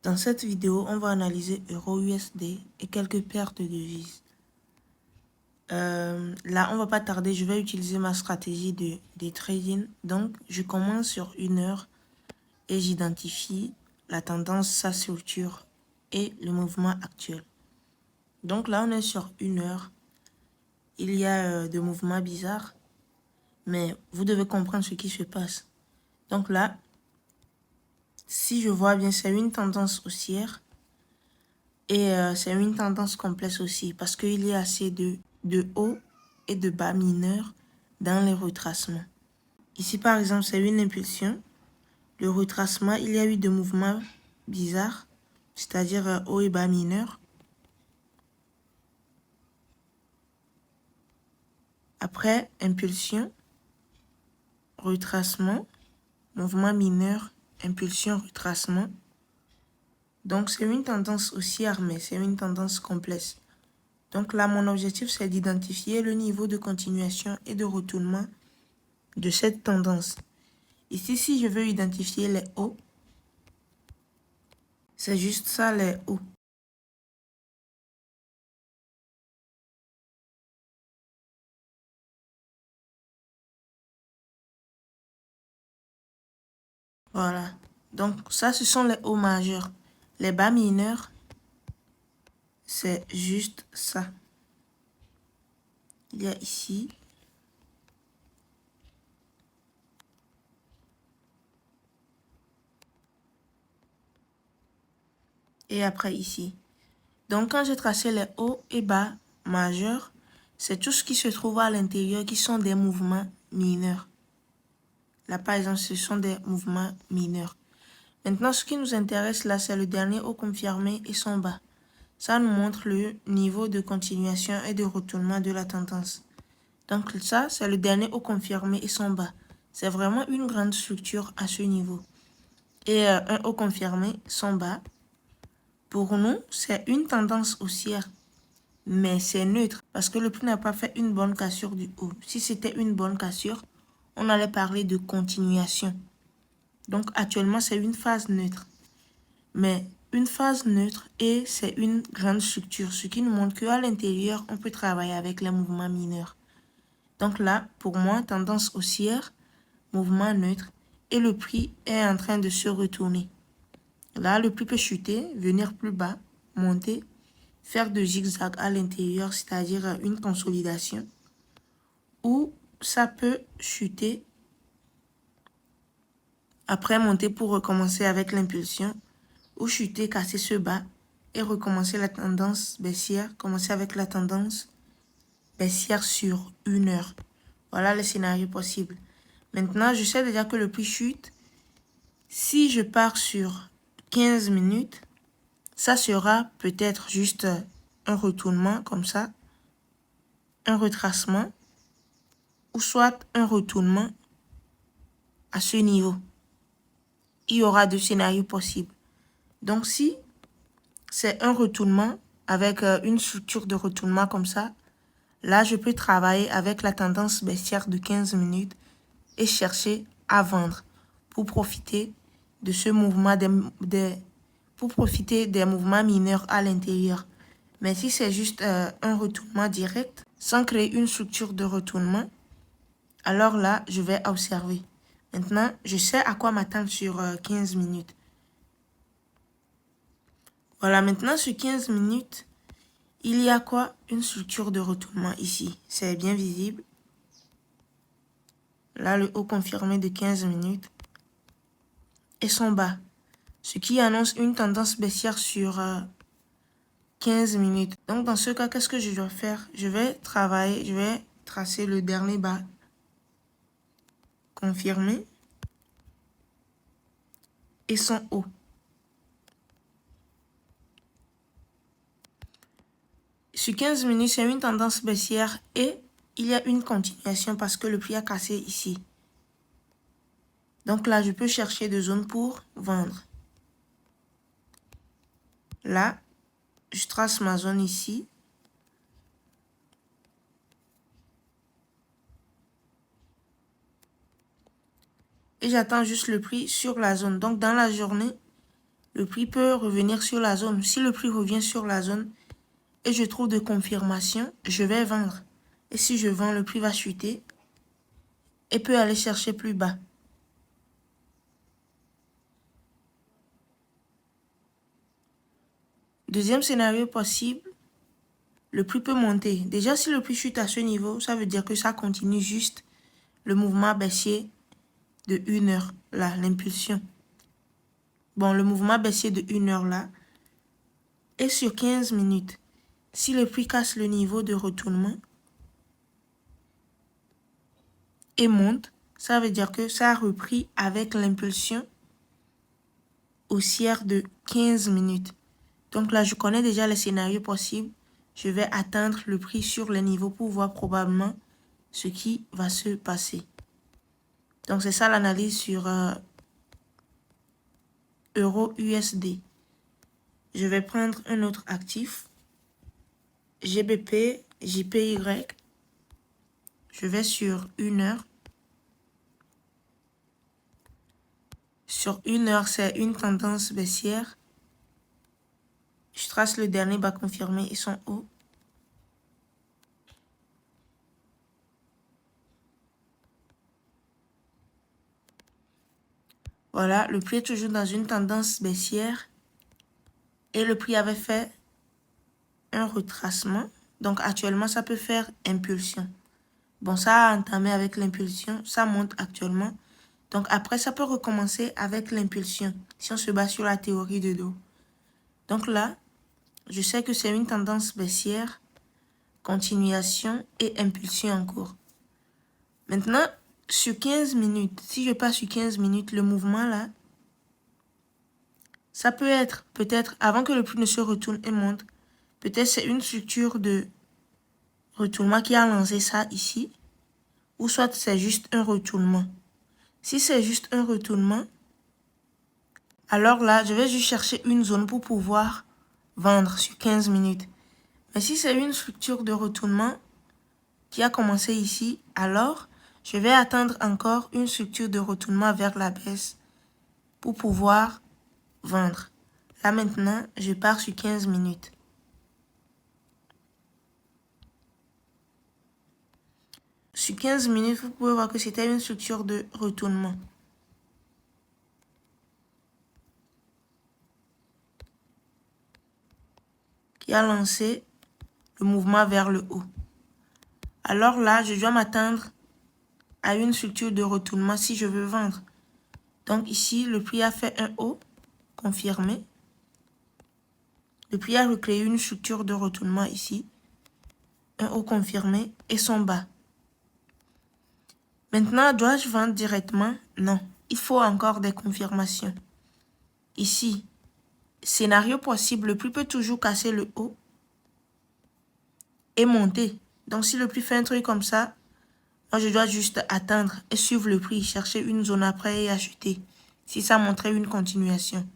Dans cette vidéo, on va analyser EURUSD et quelques pertes de devises. Là, on va pas tarder, je vais utiliser ma stratégie de trading. Donc, je commence sur 1 heure et j'identifie la tendance, sa structure et le mouvement actuel. Donc là, on est sur 1 heure. Il y a des mouvements bizarres, mais vous devez comprendre ce qui se passe. Donc là, si je vois bien, c'est une tendance haussière. Et c'est une tendance complexe aussi parce qu'il y a assez de hauts et de bas mineurs dans les retracements. Ici, par exemple, c'est une impulsion. Le retracement, il y a eu des mouvements bizarres, c'est-à-dire haut et bas mineurs. Après, impulsion, retracement, mouvement mineur, impulsion, retracement. Donc, c'est une tendance haussière, mais c'est une tendance complexe. Donc là, mon objectif, c'est d'identifier le niveau de continuation et de retournement de cette tendance. Ici, si je veux identifier les hauts, c'est juste ça les hauts. Voilà. Donc ça, ce sont les hauts majeurs. Les bas mineurs, c'est juste ça. Il y a ici. Et après ici. Donc quand j'ai tracé les hauts et bas majeurs, c'est tout ce qui se trouve à l'intérieur qui sont des mouvements mineurs. Là, par exemple, ce sont des mouvements mineurs. Maintenant, ce qui nous intéresse là, c'est le dernier haut confirmé et son bas. Ça nous montre le niveau de continuation et de retournement de la tendance. Donc ça, c'est le dernier haut confirmé et son bas. C'est vraiment une grande structure à ce niveau. Et un haut confirmé, son bas, pour nous, c'est une tendance haussière. Mais c'est neutre parce que le prix n'a pas fait une bonne cassure du haut. Si c'était une bonne cassure, on allait parler de continuation. Donc actuellement, c'est une phase neutre. Mais une phase neutre et c'est une grande structure, ce qui nous montre qu'à l'intérieur, on peut travailler avec les mouvements mineurs. Donc là, pour moi, tendance haussière, mouvement neutre et le prix est en train de se retourner. Là, le prix peut chuter, venir plus bas, monter, faire de zigzag à l'intérieur, c'est-à-dire une consolidation. Ou ça peut chuter, après monter pour recommencer avec l'impulsion, ou chuter, casser ce bas et recommencer la tendance baissière, commencer avec la tendance baissière sur 1 heure. Voilà les scénarios possibles. Maintenant, je sais déjà que le prix chute. Si je pars sur 15 minutes, ça sera peut-être juste un retournement comme ça, un retracement, ou soit un retournement à ce niveau. Il y aura 2 scénarios possibles. Donc si c'est un retournement avec une structure de retournement comme ça, là je peux travailler avec la tendance baissière de 15 minutes et chercher à vendre pour profiter de ce mouvement pour profiter des mouvements mineurs à l'intérieur. Mais si c'est juste un retournement direct, sans créer une structure de retournement, alors là, je vais observer. Maintenant, je sais à quoi m'attendre sur 15 minutes. Voilà, maintenant sur 15 minutes, il y a quoi? Une structure de retournement ici. C'est bien visible. Là, le haut confirmé de 15 minutes. Et son bas. Ce qui annonce une tendance baissière sur 15 minutes. Donc, dans ce cas, qu'est-ce que je dois faire? Je vais travailler, je vais tracer le dernier bas confirmé et son haut. Sur 15 minutes, c'est une tendance baissière et il y a une continuation parce que le prix a cassé ici. Donc là, je peux chercher des zones pour vendre. Là, je trace ma zone ici. Et j'attends juste le prix sur la zone. Donc dans la journée, le prix peut revenir sur la zone. Si le prix revient sur la zone et je trouve de confirmation, je vais vendre. Et si je vends, le prix va chuter et peut aller chercher plus bas. Deuxième scénario possible, le prix peut monter. Déjà, si le prix chute à ce niveau, ça veut dire que ça continue juste le mouvement baissier de 1 heure, là, l'impulsion. Bon, le mouvement baissier de 1 heure, là, est sur 15 minutes. Si le prix casse le niveau de retournement et monte, ça veut dire que ça a repris avec l'impulsion haussière de 15 minutes. Donc là, je connais déjà les scénarios possibles. Je vais atteindre le prix sur les niveaux pour voir probablement ce qui va se passer. Donc c'est ça l'analyse sur Euro-USD. Je vais prendre un autre actif. GBP, JPY. Je vais sur 1 heure. Sur 1 heure, c'est une tendance baissière. Je trace le dernier bas confirmé et son haut. Voilà, le prix est toujours dans une tendance baissière. Et le prix avait fait un retracement. Donc actuellement, ça peut faire impulsion. Bon, ça a entamé avec l'impulsion. Ça monte actuellement. Donc après, ça peut recommencer avec l'impulsion. Si on se base sur la théorie de dos. Donc là, je sais que c'est une tendance baissière, continuation et impulsion en cours. Maintenant, sur 15 minutes, si je passe sur 15 minutes, le mouvement là, ça peut être, peut-être, avant que le prix ne se retourne et monte, peut-être c'est une structure de retournement qui a lancé ça ici, ou soit c'est juste un retournement. Si c'est juste un retournement, alors là, je vais juste chercher une zone pour pouvoir vendre sur 15 minutes. Mais si c'est une structure de retournement qui a commencé ici, alors je vais attendre encore une structure de retournement vers la baisse pour pouvoir vendre. Là maintenant, je pars sur 15 minutes. Sur 15 minutes, vous pouvez voir que c'était une structure de retournement. Qui a lancé le mouvement vers le haut. Alors là, je dois m'attendre à une structure de retournement si je veux vendre. Donc ici, le prix a fait un haut confirmé. Le prix a recréé une structure de retournement ici. Un haut confirmé et son bas. Maintenant, dois-je vendre directement? Non. Il faut encore des confirmations. Ici, scénario possible, le prix peut toujours casser le haut et monter. Donc si le prix fait un truc comme ça, moi je dois juste attendre et suivre le prix, chercher une zone après et acheter. Si ça montrait une continuation.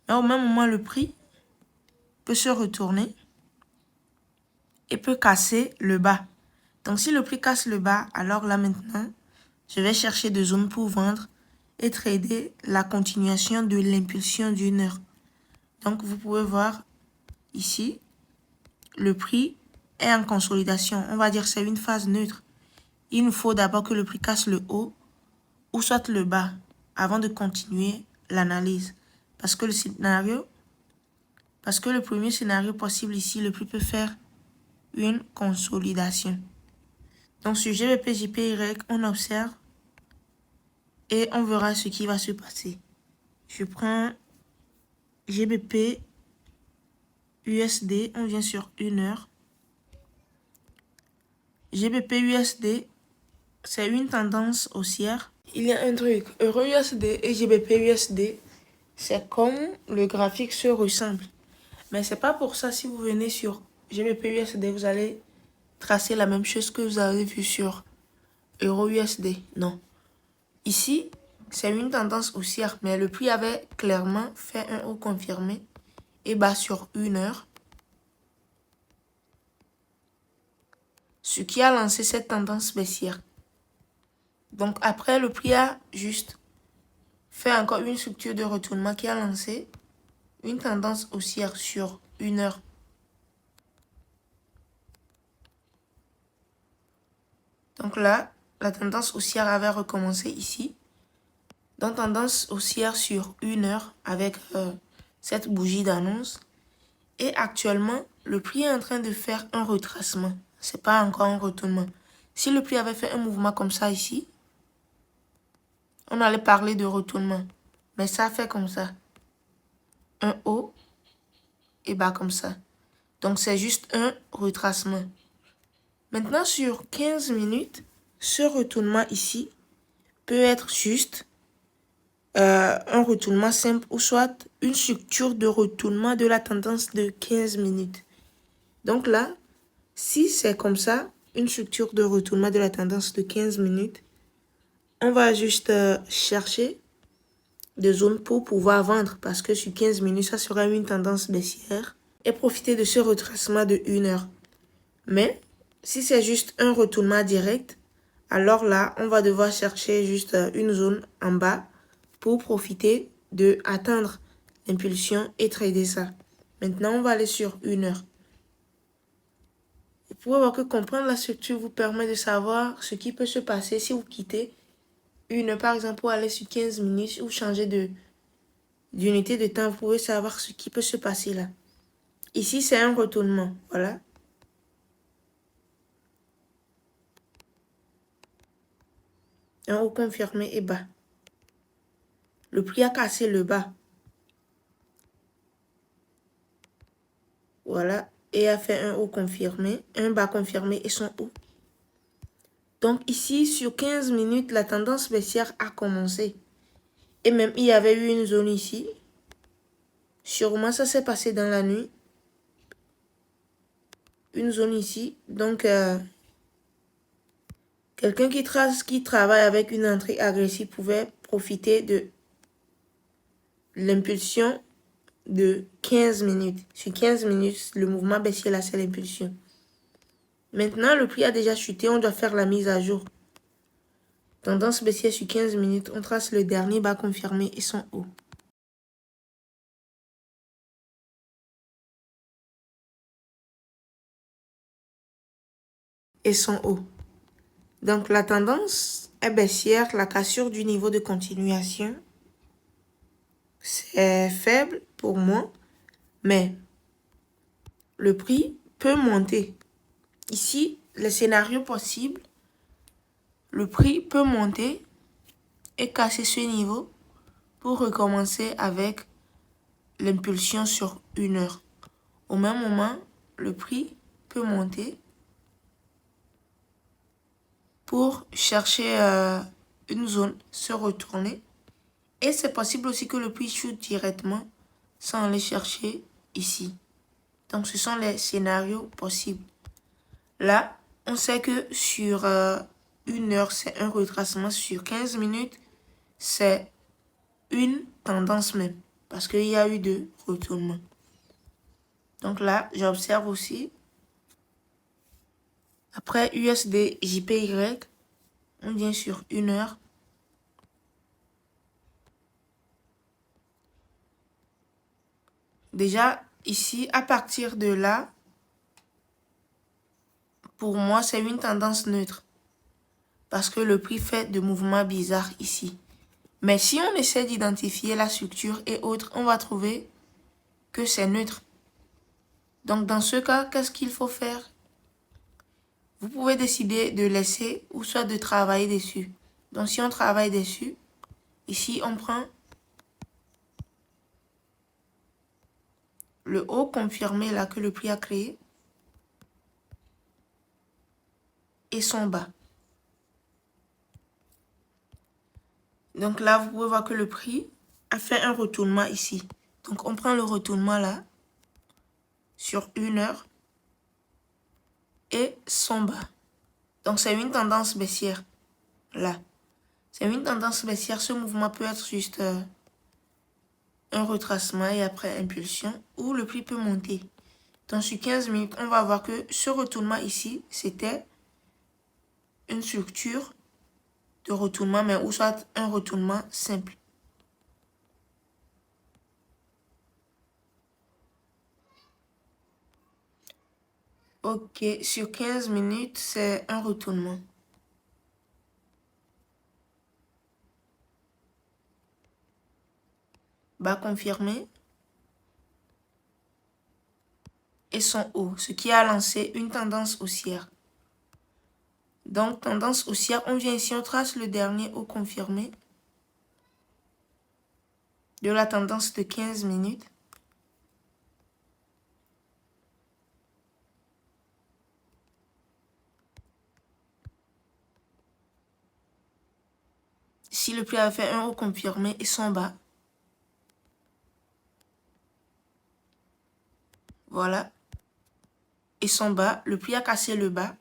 Mais au même moment, le prix peut se retourner et peut casser le bas. Donc si le prix casse le bas, alors là maintenant, je vais chercher des zones pour vendre et trader la continuation de l'impulsion d'une heure. Donc vous pouvez voir ici, le prix est en consolidation. On va dire que c'est une phase neutre. Il nous faut d'abord que le prix casse le haut ou soit le bas avant de continuer l'analyse. Parce que le premier scénario possible ici, le prix peut faire une consolidation. Donc sur GBP, JPY, on observe et on verra ce qui va se passer. Je prends GBP, USD, on vient sur 1 heure. GBP, USD, c'est une tendance haussière. Il y a un truc, Euro-USD et GBP-USD, c'est comme le graphique se ressemble. Mais c'est pas pour ça, si vous venez sur GBP-USD, vous allez tracer la même chose que vous avez vu sur Euro-USD. Non. Ici, c'est une tendance haussière, mais le prix avait clairement fait un haut confirmé et bas sur 1 heure. Ce qui a lancé cette tendance baissière. Donc après, le prix a juste fait encore une structure de retournement qui a lancé une tendance haussière sur 1 heure. Donc là, la tendance haussière avait recommencé ici. Donc tendance haussière sur 1 heure avec cette bougie d'annonce. Et actuellement, le prix est en train de faire un retracement. C'est pas encore un retournement. Si le prix avait fait un mouvement comme ça ici, on allait parler de retournement. Mais ça fait comme ça. Un haut et bas comme ça. Donc c'est juste un retracement. Maintenant sur 15 minutes, ce retournement ici peut être juste un retournement simple ou soit une structure de retournement de la tendance de 15 minutes. Donc là, si c'est comme ça, une structure de retournement de la tendance de 15 minutes, on va juste chercher des zones pour pouvoir vendre parce que sur 15 minutes, ça sera une tendance baissière et profiter de ce retracement de 1 heure. Mais si c'est juste un retournement direct, alors là, on va devoir chercher juste une zone en bas pour profiter de atteindre l'impulsion et trader ça. Maintenant, on va aller sur 1 heure. Vous pouvez voir que comprendre la structure vous permet de savoir ce qui peut se passer si vous quittez une heure, par exemple, pour aller sur 15 minutes ou changer d'unité de temps. Vous pouvez savoir ce qui peut se passer là. Ici, c'est un retournement. Voilà. Un haut confirmé et bas. Le prix a cassé le bas. Voilà. Et a fait un haut confirmé, un bas confirmé et son haut. Donc ici, sur 15 minutes, la tendance baissière a commencé. Et même, il y avait eu une zone ici. Sûrement, ça s'est passé dans la nuit. Une zone ici. Donc, quelqu'un qui travaille avec une entrée agressive pouvait profiter de l'impulsion de 15 minutes. Sur 15 minutes, le mouvement baissier, là, c'est l'impulsion. Maintenant, le prix a déjà chuté. On doit faire la mise à jour. Tendance baissière sur 15 minutes. On trace le dernier bas confirmé et son haut. Et son haut. Donc, la tendance est baissière. La cassure du niveau de continuation, c'est faible pour moi. Mais le prix peut monter. Ici, les scénarios possibles, le prix peut monter et casser ce niveau pour recommencer avec l'impulsion sur 1 heure. Au même moment, le prix peut monter pour chercher une zone, se retourner. Et c'est possible aussi que le prix chute directement sans aller chercher ici. Donc, ce sont les scénarios possibles. Là, on sait que sur 1 heure, c'est un retracement. Sur 15 minutes, c'est une tendance même. Parce qu'il y a eu de retournements. Donc là, j'observe aussi. Après USD JPY, on vient sur 1 heure. Déjà, ici, à partir de là, pour moi, c'est une tendance neutre. Parce que le prix fait de mouvements bizarres ici. Mais si on essaie d'identifier la structure et autres, on va trouver que c'est neutre. Donc, dans ce cas, qu'est-ce qu'il faut faire? Vous pouvez décider de laisser ou soit de travailler dessus. Donc, si on travaille dessus, ici, on prend le haut confirmé là que le prix a créé et son bas. Donc là, vous pouvez voir que le prix a fait un retournement ici. Donc, on prend le retournement là sur 1 heure et son bas. Donc, c'est une tendance baissière là. C'est une tendance baissière. Ce mouvement peut être juste un retracement et après impulsion ou le prix peut monter. Donc, sur 15 minutes, on va voir que ce retournement ici, c'était une structure de retournement, mais ou soit un retournement simple. Ok, sur 15 minutes, c'est un retournement. Bas confirmé. Et son haut, ce qui a lancé une tendance haussière. Donc, tendance haussière, on vient ici, on trace le dernier haut confirmé de la tendance de 15 minutes. Si le prix a fait un haut confirmé et son bas. Voilà. Et son bas, le prix a cassé le bas.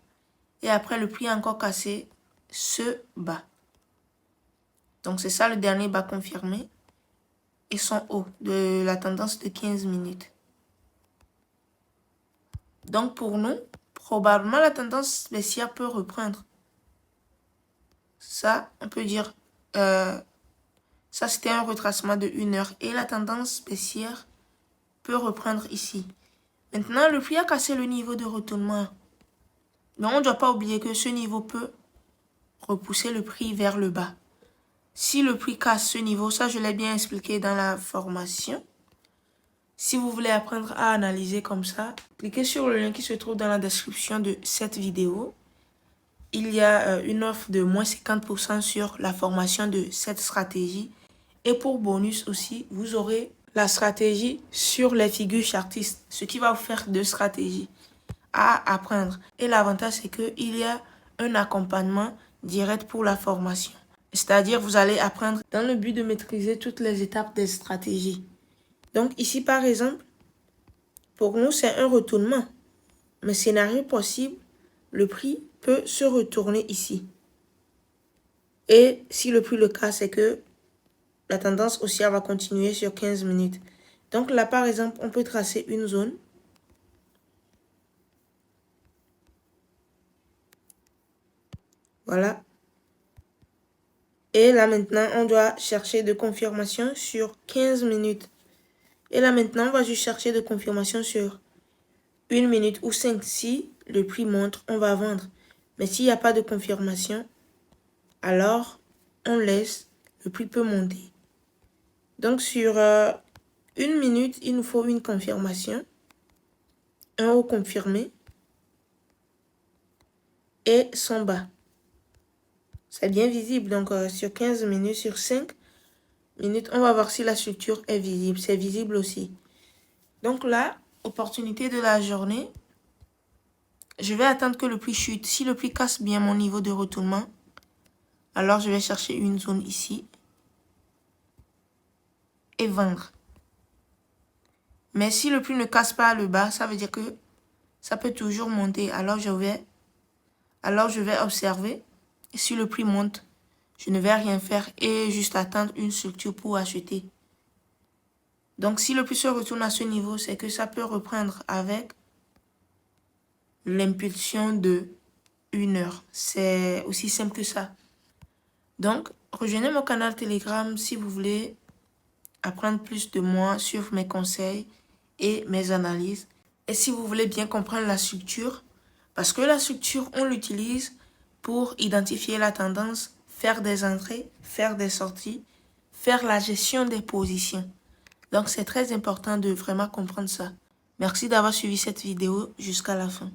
Et après, le prix a encore cassé ce bas. Donc, c'est ça le dernier bas confirmé. Et son haut de la tendance de 15 minutes. Donc, pour nous, probablement, la tendance baissière peut reprendre. Ça, on peut dire... ça, c'était un retracement de 1 heure. Et la tendance baissière peut reprendre ici. Maintenant, le prix a cassé le niveau de retournement. Donc, on ne doit pas oublier que ce niveau peut repousser le prix vers le bas. Si le prix casse ce niveau, ça, je l'ai bien expliqué dans la formation. Si vous voulez apprendre à analyser comme ça, cliquez sur le lien qui se trouve dans la description de cette vidéo. Il y a une offre de moins 50% sur la formation de cette stratégie. Et pour bonus aussi, vous aurez la stratégie sur les figures chartistes, ce qui va vous faire 2 stratégies à apprendre. Et l'avantage, c'est qu'il y a un accompagnement direct pour la formation. C'est-à-dire, vous allez apprendre dans le but de maîtriser toutes les étapes des stratégies. Donc ici, par exemple, pour nous, c'est un retournement. Mais scénario possible, le prix peut se retourner ici. Et si le prix le casse, c'est que la tendance haussière va continuer sur 15 minutes. Donc là, par exemple, on peut tracer une zone. Voilà. Et là, maintenant, on doit chercher de confirmation sur 15 minutes. Et là, maintenant, on va juste chercher de confirmation sur 1 minute ou 5. Si le prix monte, on va vendre. Mais s'il n'y a pas de confirmation, alors on laisse. Le prix peut monter. Donc, sur 1 minute, il nous faut une confirmation. Un haut confirmé. Et son bas. C'est bien visible. Donc, sur 15 minutes, sur 5 minutes, on va voir si la structure est visible. C'est visible aussi. Donc là, opportunité de la journée. Je vais attendre que le prix chute. Si le prix casse bien mon niveau de retournement, alors je vais chercher une zone ici. Et vendre. Mais si le prix ne casse pas le bas, ça veut dire que ça peut toujours monter. Alors je vais observer. Et si le prix monte, je ne vais rien faire et juste attendre une structure pour acheter. Donc si le prix se retourne à ce niveau, c'est que ça peut reprendre avec l'impulsion de 1 heure. C'est aussi simple que ça. Donc, rejoignez mon canal Telegram si vous voulez apprendre plus de moi sur mes conseils et mes analyses. Et si vous voulez bien comprendre la structure, parce que la structure, on l'utilise pour identifier la tendance, faire des entrées, faire des sorties, faire la gestion des positions. Donc, c'est très important de vraiment comprendre ça. Merci d'avoir suivi cette vidéo jusqu'à la fin.